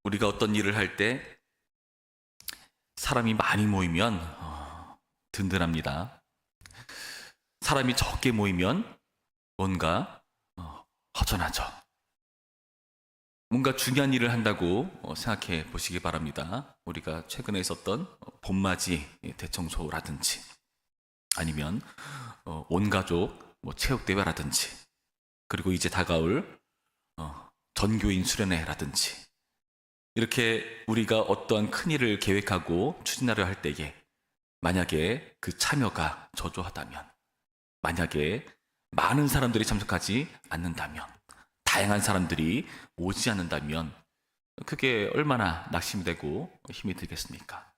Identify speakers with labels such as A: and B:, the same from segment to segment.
A: 우리가 어떤 일을 할 때 사람이 많이 모이면 든든합니다. 사람이 적게 모이면 뭔가 허전하죠. 뭔가 중요한 일을 한다고 생각해 보시기 바랍니다. 우리가 최근에 있었던 봄맞이 대청소라든지 아니면 온 가족 체육대회라든지, 그리고 이제 다가올 전교인 수련회라든지, 이렇게 우리가 어떠한 큰 일을 계획하고 추진하려 할 때에 만약에 그 참여가 저조하다면, 만약에 많은 사람들이 참석하지 않는다면, 다양한 사람들이 오지 않는다면 그게 얼마나 낙심이 되고 힘이 들겠습니까?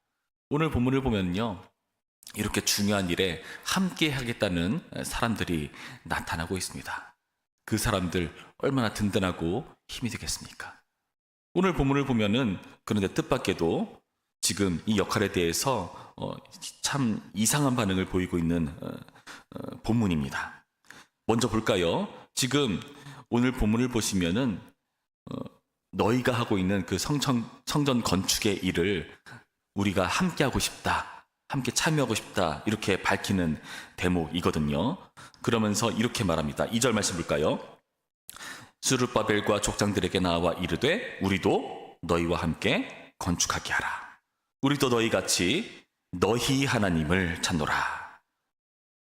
A: 오늘 본문을 보면요, 이렇게 중요한 일에 함께 하겠다는 사람들이 나타나고 있습니다. 그 사람들 얼마나 든든하고 힘이 되겠습니까? 오늘 본문을 보면은 그런데 뜻밖에도 지금 이 역할에 대해서 참 이상한 반응을 보이고 있는 본문입니다. 먼저 볼까요? 지금 오늘 본문을 보시면은 너희가 하고 있는 그 성전 건축의 일을 우리가 함께 하고 싶다, 함께 참여하고 싶다, 이렇게 밝히는 대목이거든요. 그러면서 이렇게 말합니다. 2절 말씀 볼까요? 스룹바벨과 족장들에게 나와 이르되 우리도 너희와 함께 건축하게 하라. 우리도 너희같이 너희 하나님을 찾노라.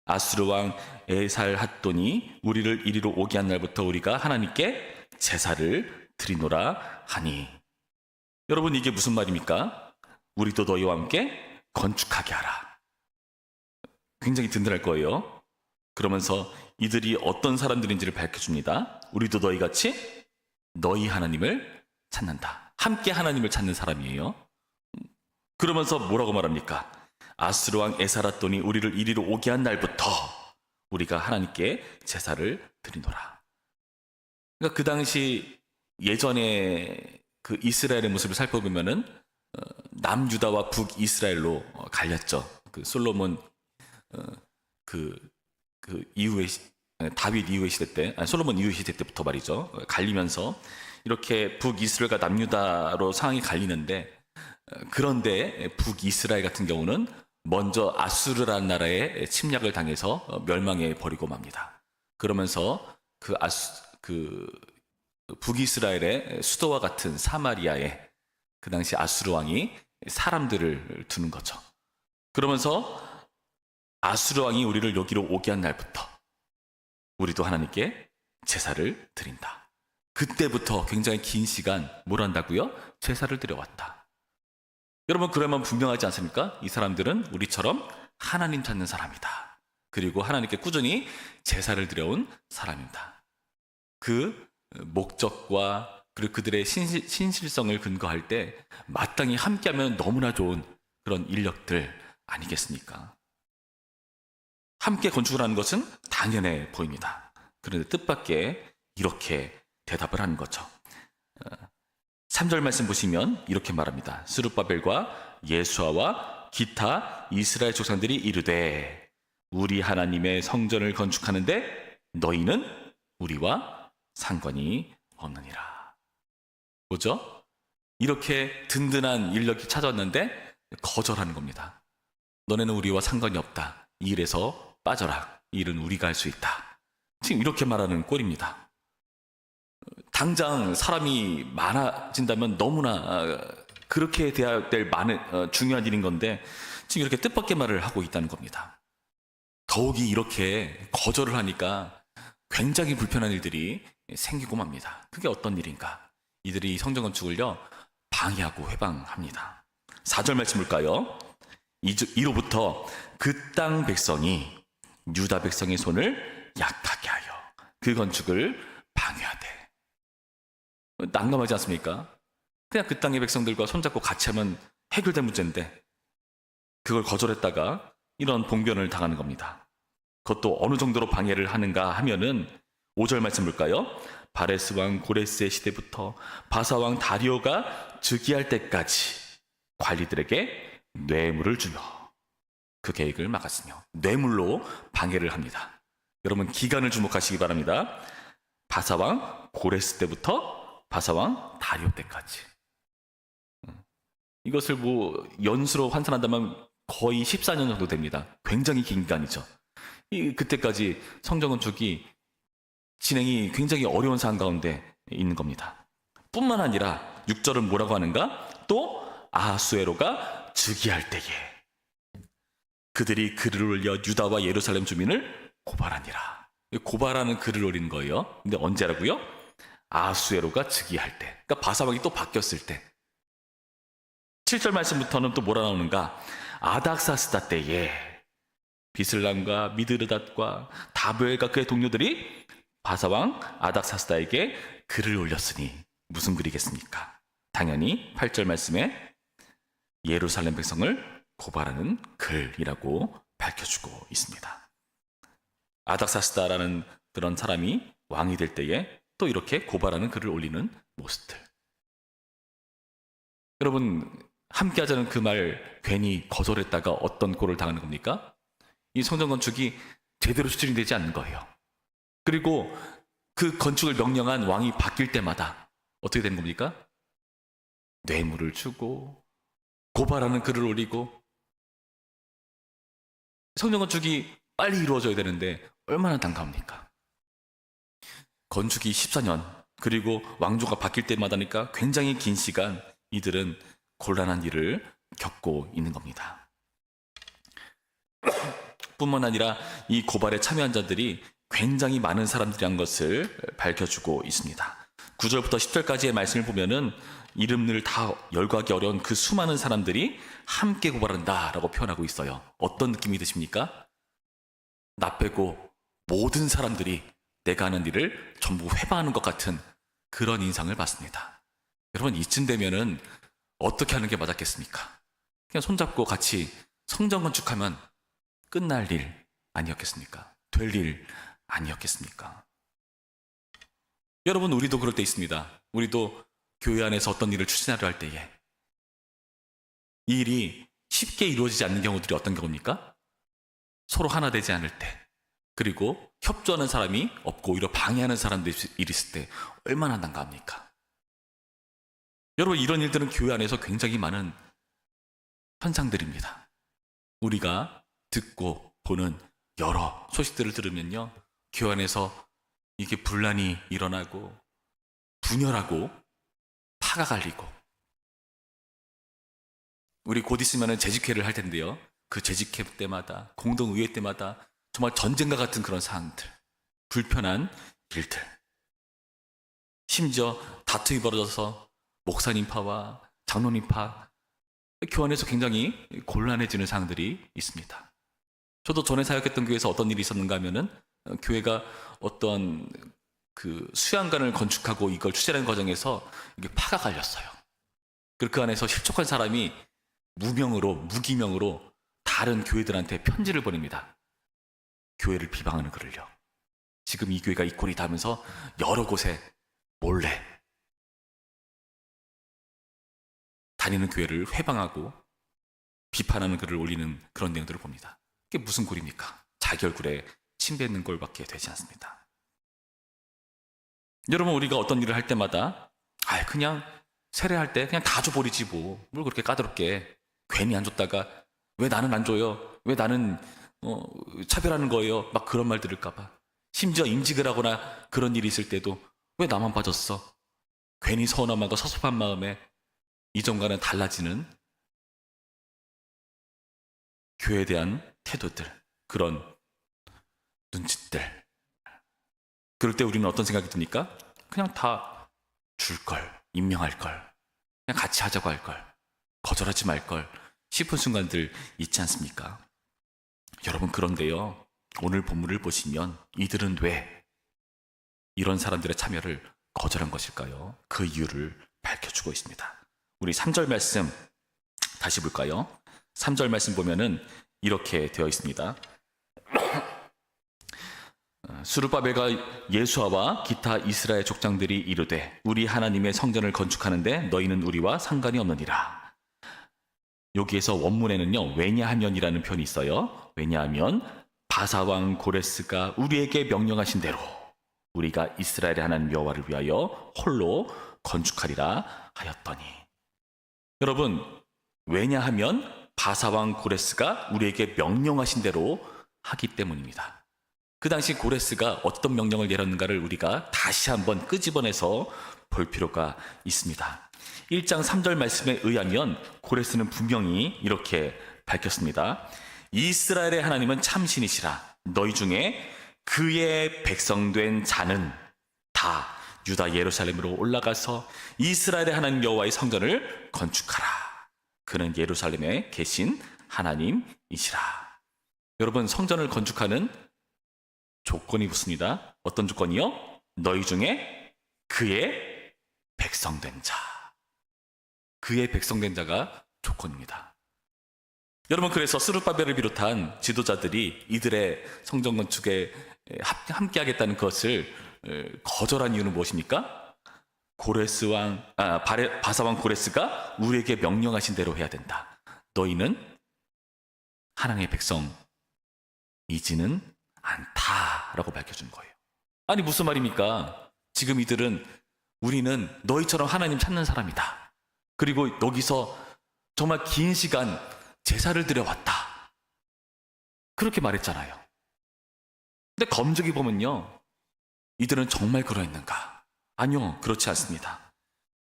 A: 아수르 왕 에살핫돈이 우리를 이리로 오게 한 날부터 우리가 하나님께 제사를 드리노라 하니. 여러분, 이게 무슨 말입니까? 우리도 너희와 함께 건축하게 하라. 굉장히 든든할 거예요. 그러면서 이들이 어떤 사람들인지를 밝혀줍니다. 우리도 너희같이 너희 하나님을 찾는다. 함께 하나님을 찾는 사람이에요. 그러면서 뭐라고 말합니까? 아수르 왕 에살핫돈이 우리를 이리로 오게 한 날부터 우리가 하나님께 제사를 드리노라. 그러니까 그 당시 예전에 그 이스라엘의 모습을 살펴보면은 남유다와 북이스라엘로 갈렸죠. 그 솔로몬 그 이후의 다윗 이후의 시대 때, 솔로몬 이후의 시대 때부터 말이죠. 갈리면서 이렇게 북이스라엘과 남유다로 상황이 갈리는데, 그런데 북이스라엘 같은 경우는 먼저 아수르라는 나라에 침략을 당해서 멸망해 버리고 맙니다. 그러면서 그 북이스라엘의 수도와 같은 사마리아에 그 당시 아수르 왕이 사람들을 두는 거죠. 그러면서 아수르 왕이 우리를 여기로 오게 한 날부터 우리도 하나님께 제사를 드린다. 그때부터 굉장히 긴 시간 뭘 한다고요? 제사를 드려왔다. 여러분, 그러면 분명하지 않습니까? 이 사람들은 우리처럼 하나님 찾는 사람이다. 그리고 하나님께 꾸준히 제사를 드려온 사람입니다. 그 목적과 그리고 그들의 신실성을 근거할 때 마땅히 함께하면 너무나 좋은 그런 인력들 아니겠습니까? 함께 건축을 하는 것은 당연해 보입니다. 그런데 뜻밖의 이렇게 대답을 하는 거죠. 3절 말씀 보시면 이렇게 말합니다. 스룹바벨과 예수아와 기타 이스라엘 족장들이 이르되 우리 하나님의 성전을 건축하는데 너희는 우리와 상관이 없느니라. 뭐죠? 이렇게 든든한 인력이 찾아왔는데 거절하는 겁니다. 너네는 우리와 상관이 없다. 이 일에서 빠져라. 이 일은 우리가 할 수 있다. 지금 이렇게 말하는 꼴입니다. 당장 사람이 많아진다면 너무나 그렇게 돼야 될 중요한 일인 건데 지금 이렇게 뜻밖의 말을 하고 있다는 겁니다. 더욱이 이렇게 거절을 하니까 굉장히 불편한 일들이 생기고 맙니다. 그게 어떤 일인가? 이들이 성전 건축을요 방해하고 회방합니다. 4절 말씀 볼까요? 이로부터 그 땅 백성이 유다 백성의 손을 약하게 하여 그 건축을 방해하되. 난감하지 않습니까? 그냥 그 땅의 백성들과 손잡고 같이 하면 해결된 문제인데 그걸 거절했다가 이런 봉변을 당하는 겁니다. 그것도 어느 정도로 방해를 하는가 하면은 5절 말씀 볼까요? 바레스 왕 고레스의 시대부터 바사 왕 다리오가 즉위할 때까지 관리들에게 뇌물을 주며 그 계획을 막았으며. 뇌물로 방해를 합니다. 여러분, 기간을 주목하시기 바랍니다. 바사 왕 고레스 때부터 바사왕 다리오 때까지. 이것을 뭐 연수로 환산한다면 거의 14년 정도 됩니다. 굉장히 긴 기간이죠. 그때까지 성전 건축이 진행이 굉장히 어려운 상황 가운데 있는 겁니다. 뿐만 아니라 6절은 뭐라고 하는가? 또 아하수에로가 즉위할 때에 그들이 글을 올려 유다와 예루살렘 주민을 고발하니라. 고발하는 글을 올리는 거예요. 근데 언제라고요? 아하수에로가 즉위할 때. 그러니까 바사왕이 또 바뀌었을 때. 7절 말씀부터는 또 뭐라 나오는가? 아닥사스다 때에 비슬람과 미드르닷과 다브엘과 그의 동료들이 바사왕 아닥사스다에게 글을 올렸으니 무슨 글이겠습니까? 당연히 8절 말씀에 예루살렘 백성을 고발하는 글이라고 밝혀주고 있습니다. 아닥사스다라는 그런 사람이 왕이 될 때에 또 이렇게 고발하는 글을 올리는 모습들. 여러분, 함께 하자는 그 말 괜히 거절했다가 어떤 꼴을 당하는 겁니까? 이 성전 건축이 제대로 추진이 되지 않는 거예요. 그리고 그 건축을 명령한 왕이 바뀔 때마다 어떻게 되는 겁니까? 뇌물을 주고 고발하는 글을 올리고 성전 건축이 빨리 이루어져야 되는데 얼마나 난감합니까? 건축이 14년 그리고 왕조가 바뀔 때마다니까 굉장히 긴 시간 이들은 곤란한 일을 겪고 있는 겁니다. 뿐만 아니라 이 고발에 참여한 자들이 굉장히 많은 사람들이란 것을 밝혀주고 있습니다. 9절부터 10절까지의 말씀을 보면은 이름을 다 열거하기 어려운 그 수많은 사람들이 함께 고발한다라고 표현하고 있어요. 어떤 느낌이 드십니까? 나 빼고 모든 사람들이 내가 하는 일을 전부 회방하는 것 같은 그런 인상을 받습니다. 여러분, 이쯤 되면은 어떻게 하는 게 맞았겠습니까? 그냥 손잡고 같이 성전 건축하면 끝날 일 아니었겠습니까? 될 일 아니었겠습니까? 여러분, 우리도 그럴 때 있습니다. 우리도 교회 안에서 어떤 일을 추진하려 할 때에 이 일이 쉽게 이루어지지 않는 경우들이 어떤 경우입니까? 서로 하나 되지 않을 때, 그리고 협조하는 사람이 없고 오히려 방해하는 사람들이 있을 때 얼마나 난감합니까? 여러분, 이런 일들은 교회 안에서 굉장히 많은 현상들입니다. 우리가 듣고 보는 여러 소식들을 들으면요, 교회 안에서 이게 분란이 일어나고 분열하고 파가 갈리고, 우리 곧 있으면 재직회를 할 텐데요, 그 재직회 때마다 공동의회 때마다 정말 전쟁과 같은 그런 상황들, 불편한 일들, 심지어 다툼이 벌어져서 목사님파와 장로님파 교회 안에서 굉장히 곤란해지는 상황들이 있습니다. 저도 전에 사역했던 교회에서 어떤 일이 있었는가 하면은 교회가 어떤 그 수양관을 건축하고 이걸 추진하는 과정에서 이게 파가 갈렸어요. 그리고 그 안에서 실족한 사람이 무기명으로 다른 교회들한테 편지를 보냅니다. 교회를 비방하는 글을요. 지금 이 교회가 이 꼴이 닿으면서 여러 곳에 몰래 다니는 교회를 회방하고 비판하는 글을 올리는 그런 내용들을 봅니다. 이게 무슨 꼴입니까? 자기 얼굴에 침 뱉는 꼴밖에 되지 않습니다. 여러분, 우리가 어떤 일을 할 때마다 그냥 세례할 때 그냥 다 줘버리지 뭘 그렇게 까다롭게 괜히 안 줬다가 왜 나는 안 줘요? 왜 나는 차별하는 거예요? 막 그런 말 들을까 봐. 심지어 임직을 하거나 그런 일이 있을 때도 왜 나만 빠졌어? 괜히 서운한 마음과 섭섭한 마음에 이전과는 달라지는 교회에 대한 태도들, 그런 눈짓들. 그럴 때 우리는 어떤 생각이 듭니까? 그냥 다 줄 걸, 임명할 걸, 그냥 같이 하자고 할 걸, 거절하지 말 걸 싶은 순간들 있지 않습니까? 여러분, 그런데요, 오늘 본문을 보시면 이들은 왜 이런 사람들의 참여를 거절한 것일까요? 그 이유를 밝혀주고 있습니다. 우리 3절 말씀 다시 볼까요? 3절 말씀 보면은 이렇게 되어 있습니다. 스룹바벨과 예수아와 기타 이스라엘 족장들이 이르되 우리 하나님의 성전을 건축하는데 너희는 우리와 상관이 없느니라. 여기에서 원문에는요, 왜냐하면이라는 표현이 있어요. 왜냐하면 바사왕 고레스가 우리에게 명령하신 대로 우리가 이스라엘의 하나님 여호와를 위하여 홀로 건축하리라 하였더니. 여러분, 왜냐하면 바사왕 고레스가 우리에게 명령하신 대로 하기 때문입니다. 그 당시 고레스가 어떤 명령을 내렸는가를 우리가 다시 한번 끄집어내서 볼 필요가 있습니다. 1장 3절 말씀에 의하면 고레스는 분명히 이렇게 밝혔습니다. 이스라엘의 하나님은 참신이시라. 너희 중에 그의 백성된 자는 다 유다 예루살렘으로 올라가서 이스라엘의 하나님 여호와의 성전을 건축하라. 그는 예루살렘에 계신 하나님이시라. 여러분, 성전을 건축하는 조건이 붙습니다. 어떤 조건이요? 너희 중에 그의 백성된 자. 그의 백성된 자가 조건입니다. 여러분, 그래서 스룹바벨을 비롯한 지도자들이 이들의 성전 건축에 함께하겠다는 것을 거절한 이유는 무엇입니까? 바사왕 고레스가 우리에게 명령하신 대로 해야 된다. 너희는 하나님의 백성이지는 않다라고 밝혀준 거예요. 아니, 무슨 말입니까? 지금 이들은 우리는 너희처럼 하나님 찾는 사람이다. 그리고 여기서 정말 긴 시간 제사를 드려왔다. 그렇게 말했잖아요. 근데 검증해 보면요, 이들은 정말 그러했는가? 아니요, 그렇지 않습니다.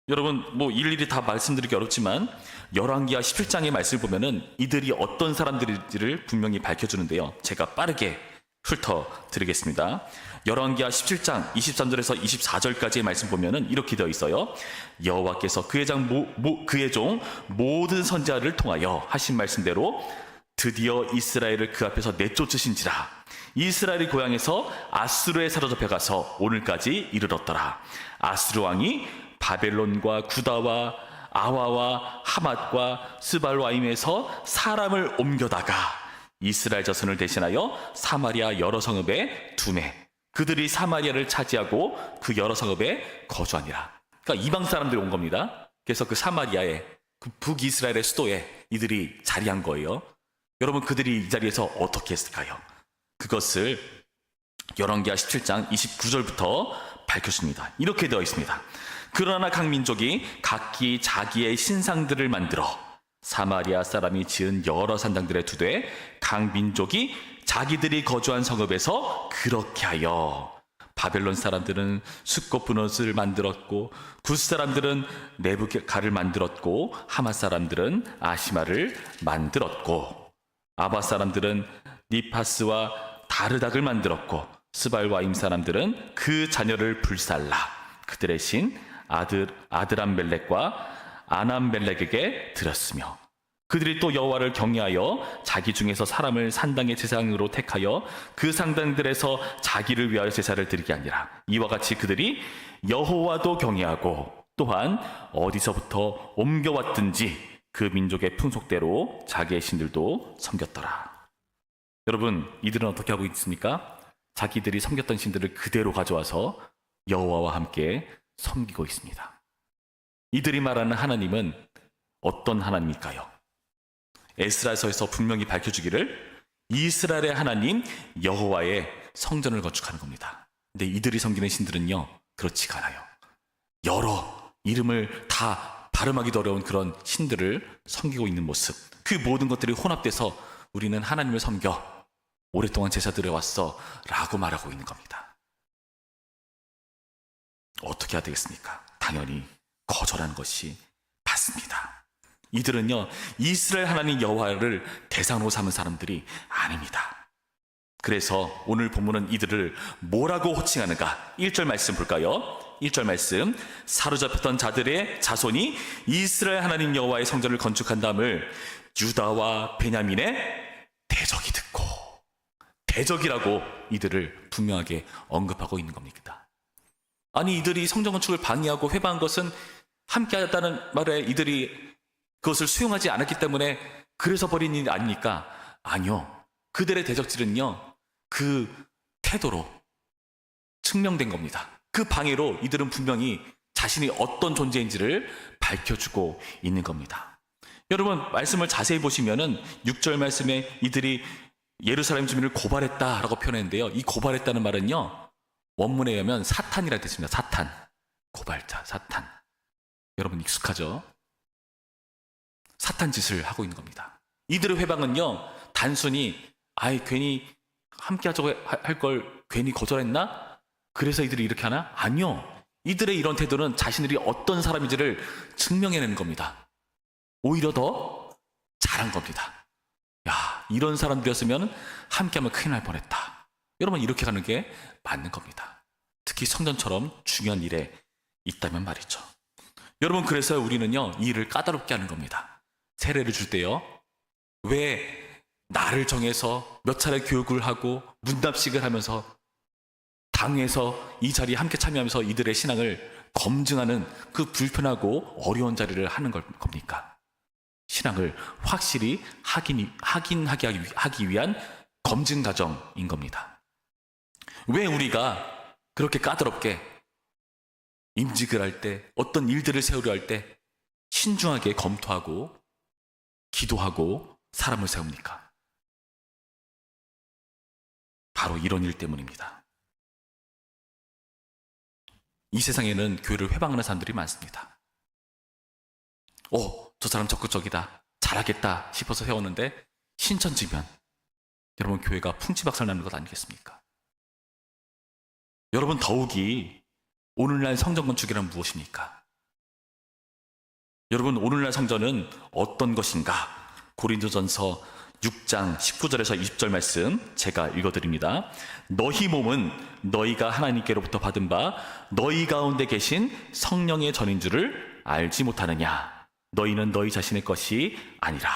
A: 여러분, 일일이 다 말씀드리기 어렵지만 열왕기하 17장의 말씀을 보면은 이들이 어떤 사람들인지를 분명히 밝혀주는데요. 제가 빠르게 훑어드리겠습니다. 열왕기하 17장 23절에서 24절까지의 말씀 보면은 이렇게 되어 있어요. 여호와께서 그의 종 모든 선지자를 통하여 하신 말씀대로 드디어 이스라엘을 그 앞에서 내쫓으신지라. 이스라엘이 고향에서 아수르에 사로잡혀 가서 오늘까지 이르렀더라. 아수르 왕이 바벨론과 구다와 아와와 하맛과 스발와임에서 사람을 옮겨다가 이스라엘 자손을 대신하여 사마리아 여러 성읍에 두매 그들이 사마리아를 차지하고 그 여러 성읍에 거주하니라. 그러니까 이방 사람들이 온 겁니다. 그래서 그 사마리아의 그 북이스라엘의 수도에 이들이 자리한 거예요. 여러분, 그들이 이 자리에서 어떻게 했을까요? 그것을 열왕기하 17장 29절부터 밝혔습니다. 이렇게 되어 있습니다. 그러나 각 민족이 각기 자기의 신상들을 만들어 사마리아 사람이 지은 여러 산당들에 두되 각 민족이 자기들이 거주한 성읍에서 그렇게 하여 바벨론 사람들은 숫꽃 분옷을 만들었고 굿 사람들은 네부갓을 만들었고 하맛 사람들은 아시마를 만들었고 아바 사람들은 니파스와 다르닥을 만들었고 스발와임 사람들은 그 자녀를 불살라 그들의 신 아드람멜렉과 아남멜렉에게 드렸으며 그들이 또 여호와를 경외하여 자기 중에서 사람을 산당의 제사장으로 택하여 그 상당들에서 자기를 위하여 제사를 드리게 하니라. 이와 같이 그들이 여호와도 경외하고 또한 어디서부터 옮겨왔든지 그 민족의 풍속대로 자기의 신들도 섬겼더라. 여러분, 이들은 어떻게 하고 있습니까? 자기들이 섬겼던 신들을 그대로 가져와서 여호와와 함께 섬기고 있습니다. 이들이 말하는 하나님은 어떤 하나님일까요? 에스라서에서 분명히 밝혀주기를 이스라엘의 하나님 여호와의 성전을 건축하는 겁니다. 근데 이들이 섬기는 신들은요, 그렇지가 않아요. 여러 이름을 다 발음하기도 어려운 그런 신들을 섬기고 있는 모습, 그 모든 것들이 혼합돼서 우리는 하나님을 섬겨 오랫동안 제사 드려왔어 라고 말하고 있는 겁니다. 어떻게 해야 되겠습니까? 당연히 거절하는 것이 맞습니다. 이들은요, 이스라엘 하나님 여호와를 대상으로 삼은 사람들이 아닙니다. 그래서 오늘 본문은 이들을 뭐라고 호칭하는가? 1절 말씀 볼까요? 1절 말씀, 사로잡혔던 자들의 자손이 이스라엘 하나님 여호와의 성전을 건축한 다음을 유다와 베냐민의 대적이 듣고, 대적이라고 이들을 분명하게 언급하고 있는 겁니다. 아니, 이들이 성전 건축을 방해하고 회방한 것은 함께하였다는 말에 이들이 그것을 수용하지 않았기 때문에 그래서 벌인 일이 아닙니까? 아니요. 그들의 대적질은요, 그 태도로 증명된 겁니다. 그 방해로 이들은 분명히 자신이 어떤 존재인지를 밝혀주고 있는 겁니다. 여러분, 말씀을 자세히 보시면은 6절 말씀에 이들이 예루살렘 주민을 고발했다라고 표현했는데요. 이 고발했다는 말은요, 원문에 의하면 사탄이라는 뜻입니다. 사탄. 고발자, 사탄. 여러분 익숙하죠? 사탄 짓을 하고 있는 겁니다. 이들의 회방은요, 단순히 괜히 함께 하자고 할 걸 괜히 거절했나? 그래서 이들이 이렇게 하나? 아니요. 이들의 이런 태도는 자신들이 어떤 사람인지를 증명해내는 겁니다. 오히려 더 잘한 겁니다. 야, 이런 사람들이었으면 함께하면 큰일 날 뻔했다. 여러분, 이렇게 가는 게 맞는 겁니다. 특히 성전처럼 중요한 일에 있다면 말이죠. 여러분, 그래서 우리는요, 이 일을 까다롭게 하는 겁니다. 세례를 줄 때요, 왜 나를 정해서 몇 차례 교육을 하고 문답식을 하면서 당에서 이 자리에 함께 참여하면서 이들의 신앙을 검증하는 그 불편하고 어려운 자리를 하는 겁니까? 신앙을 확실히 하기 위한 검증 과정인 겁니다. 왜 우리가 그렇게 까다롭게 임직을 할 때, 어떤 일들을 세우려 할 때 신중하게 검토하고 기도하고 사람을 세웁니까? 바로 이런 일 때문입니다. 이 세상에는 교회를 회방하는 사람들이 많습니다. 저 사람 적극적이다, 잘하겠다 싶어서 세웠는데 신천지면 여러분, 교회가 풍치박살나는 것 아니겠습니까? 여러분, 더욱이 오늘날 성전 건축이란 무엇입니까? 여러분, 오늘날 성전은 어떤 것인가? 고린도전서 6장 19절에서 20절 말씀 제가 읽어드립니다. 너희 몸은 너희가 하나님께로부터 받은 바 너희 가운데 계신 성령의 전인 줄을 알지 못하느냐? 너희는 너희 자신의 것이 아니라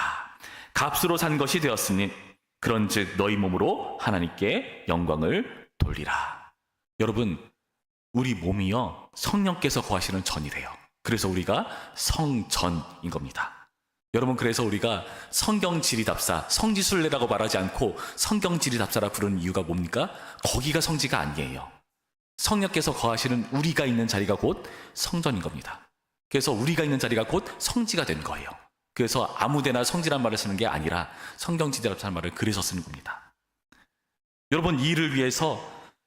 A: 값으로 산 것이 되었으니 그런즉 너희 몸으로 하나님께 영광을 돌리라. 여러분, 우리 몸이요, 성령께서 거하시는 전이래요. 그래서 우리가 성전인 겁니다. 여러분, 그래서 우리가 성경지리답사, 성지순례라고 말하지 않고 성경지리답사라 부르는 이유가 뭡니까? 거기가 성지가 아니에요. 성령께서 거하시는 우리가 있는 자리가 곧 성전인 겁니다. 그래서 우리가 있는 자리가 곧 성지가 된 거예요. 그래서 아무데나 성지란 말을 쓰는 게 아니라 성경지리답사라는 말을 그래서 쓰는 겁니다. 여러분, 이 일을 위해서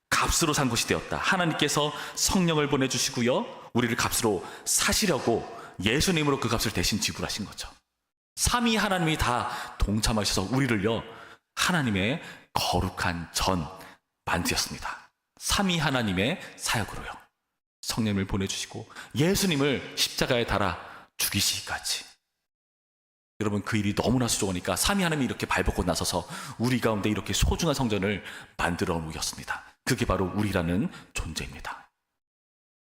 A: 값으로 산 것이 되었다. 하나님께서 성령을 보내주시고요, 우리를 값으로 사시려고 예수님으로 그 값을 대신 지불하신 거죠. 삼위 하나님이 다 동참하셔서 우리를요, 하나님의 거룩한 전 만드셨습니다. 삼위 하나님의 사역으로요, 성령을 보내주시고 예수님을 십자가에 달아 죽이시기까지. 여러분, 그 일이 너무나 수고하니까 삼위 하나님이 이렇게 발벗고 나서서 우리 가운데 이렇게 소중한 성전을 만들어 놓으셨습니다. 그게 바로 우리라는 존재입니다.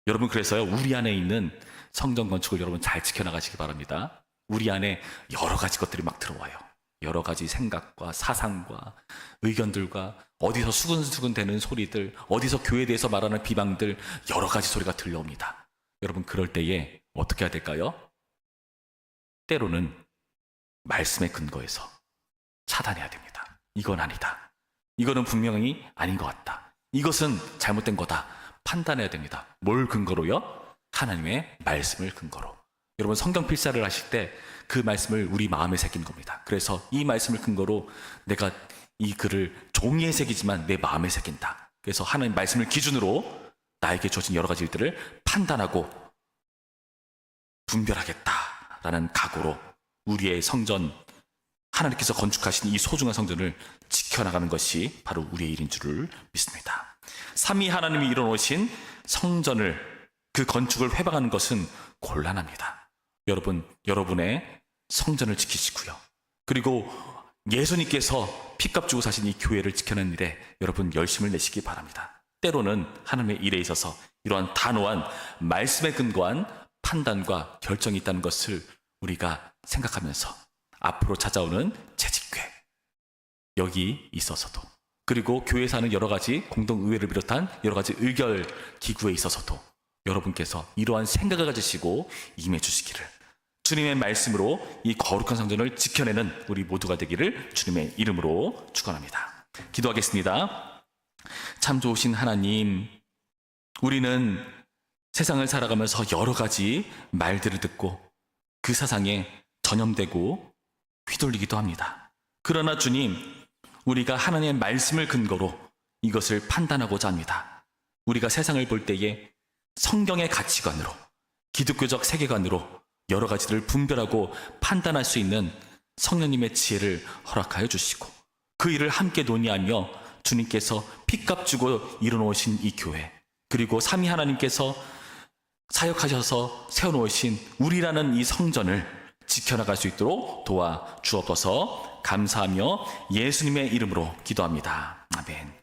A: 여러분, 그래서요, 우리 안에 있는 성전 건축을 여러분 잘 지켜나가시기 바랍니다. 우리 안에 여러 가지 것들이 막 들어와요. 여러 가지 생각과 사상과 의견들과 어디서 수근수근 되는 소리들, 어디서 교회에 대해서 말하는 비방들, 여러 가지 소리가 들려옵니다. 여러분, 그럴 때에 어떻게 해야 될까요? 때로는 말씀의 근거에서 차단해야 됩니다. 이건 아니다. 이거는 분명히 아닌 것 같다. 이것은 잘못된 거다. 판단해야 됩니다. 뭘 근거로요? 하나님의 말씀을 근거로. 여러분, 성경 필사를 하실 때 그 말씀을 우리 마음에 새긴 겁니다. 그래서 이 말씀을 근거로 내가 이 글을 종이에 새기지만 내 마음에 새긴다. 그래서 하나님 말씀을 기준으로 나에게 주어진 여러 가지 일들을 판단하고 분별하겠다라는 각오로 우리의 성전, 하나님께서 건축하신 이 소중한 성전을 지켜나가는 것이 바로 우리의 일인 줄을 믿습니다. 삼위 하나님이 이뤄놓으신 성전을, 그 건축을 회방하는 것은 곤란합니다. 여러분, 여러분의 성전을 지키시고요, 그리고 예수님께서 피값 주고 사신 이 교회를 지켜내는 일에 여러분 열심을 내시기 바랍니다. 때로는 하나님의 일에 있어서 이러한 단호한 말씀에 근거한 판단과 결정이 있다는 것을 우리가 생각하면서 앞으로 찾아오는 재직회, 여기 있어서도, 그리고 교회에서 하는 여러 가지 공동의회를 비롯한 여러 가지 의결 기구에 있어서도 여러분께서 이러한 생각을 가지시고 임해 주시기를, 주님의 말씀으로 이 거룩한 성전을 지켜내는 우리 모두가 되기를 주님의 이름으로 축원합니다. 기도하겠습니다. 참 좋으신 하나님, 우리는 세상을 살아가면서 여러 가지 말들을 듣고 그 사상에 전염되고 휘둘리기도 합니다. 그러나 주님, 우리가 하나님의 말씀을 근거로 이것을 판단하고자 합니다. 우리가 세상을 볼 때에 성경의 가치관으로, 기독교적 세계관으로 여러 가지를 분별하고 판단할 수 있는 성령님의 지혜를 허락하여 주시고 그 일을 함께 논의하며 주님께서 핏값 주고 이뤄놓으신 이 교회, 그리고 삼위 하나님께서 사역하셔서 세워놓으신 우리라는 이 성전을 지켜나갈 수 있도록 도와 주옵소서. 감사하며 예수님의 이름으로 기도합니다. 아멘.